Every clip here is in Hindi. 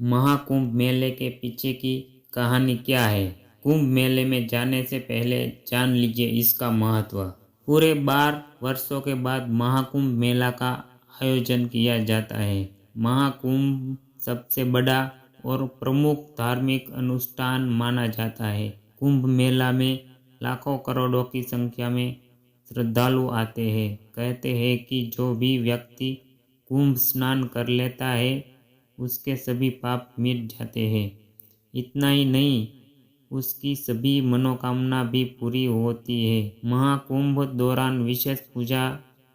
महाकुंभ मेले के पीछे की कहानी क्या है? कुंभ मेले में जाने से पहले जान लीजिए इसका महत्व। पूरे 12 वर्षों के बाद महाकुंभ मेला का आयोजन किया जाता है। महाकुंभ सबसे बड़ा और प्रमुख धार्मिक अनुष्ठान माना जाता है। कुंभ मेला में लाखों करोड़ों की संख्या में श्रद्धालु आते हैं। कहते हैं कि जो भी व्यक्ति कुंभ स्नान कर लेता है उसके सभी पाप मिट जाते हैं। इतना ही नहीं, उसकी सभी मनोकामना भी पूरी होती है। महाकुंभ दौरान विशेष पूजा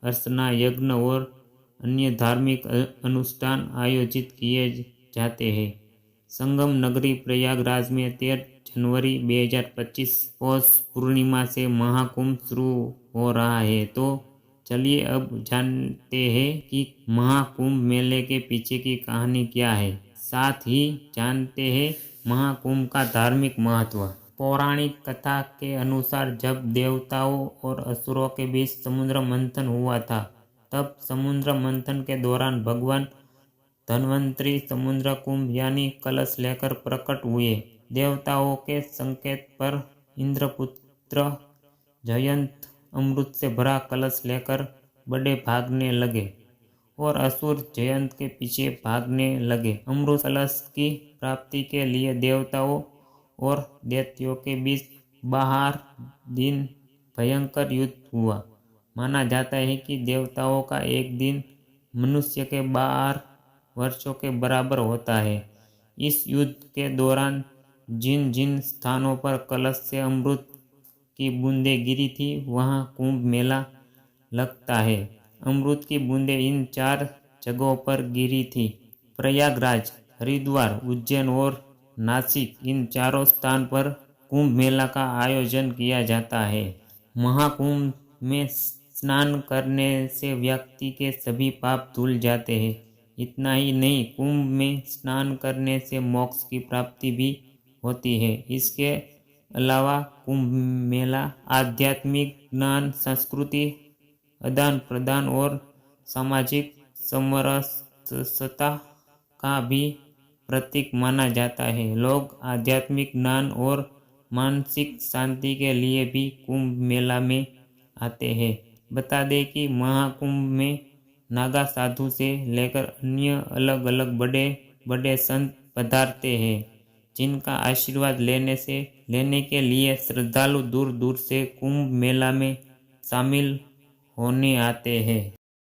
अर्चना, यज्ञ और अन्य धार्मिक अनुष्ठान आयोजित किए जाते हैं। संगम नगरी प्रयागराज में 13 जनवरी 2025 पौष पूर्णिमा से महाकुंभ शुरू हो रहा है। तो चलिए अब जानते हैं कि महाकुंभ मेले के पीछे की कहानी क्या है। साथ ही जानते हैं महाकुंभ का धार्मिक महत्व। पौराणिक कथा के अनुसार जब देवताओं और असुरों के बीच समुद्र मंथन हुआ था, तब समुद्र मंथन के दौरान भगवान धन्वंतरी समुद्र कुंभ यानी कलश लेकर प्रकट हुए। देवताओं के संकेत पर इंद्रपुत्र जयंत अमृत से भरा कलश लेकर बड़े भागने लगे और असुर जयंत के पीछे भागने लगे। अमृत कलश की प्राप्ति के लिए देवताओं और दैत्यों के बीच 12 दिन भयंकर युद्ध हुआ। माना जाता है कि देवताओं का एक दिन मनुष्य के 12 वर्षों के बराबर होता है। इस युद्ध के दौरान जिन जिन स्थानों पर कलश से अमृत की बूंदें गिरी थी, वहां कुंभ मेला लगता है। अमृत की बूंदें इन 4 जगहों पर गिरी थी: प्रयागराज, हरिद्वार, उज्जैन और नासिक। इन चारों स्थान पर कुंभ मेला का आयोजन किया जाता है। महाकुंभ में स्नान करने से व्यक्ति के सभी पाप धुल जाते हैं। इतना ही नहीं, कुंभ में स्नान करने से मोक्ष की प्राप्ति भी होती है। इसके अलावा कुंभ मेला आध्यात्मिक ज्ञान, संस्कृति आदान प्रदान और सामाजिक समरसता का भी प्रतीक माना जाता है। लोग आध्यात्मिक ज्ञान और मानसिक शांति के लिए भी कुंभ मेला में आते हैं। बता दें कि महाकुंभ में नागा साधु से लेकर अन्य अलग अलग बड़े बड़े संत पधारते हैं, जिनका आशीर्वाद लेने के लिए श्रद्धालु दूर दूर से कुंभ मेला में शामिल होने आते हैं।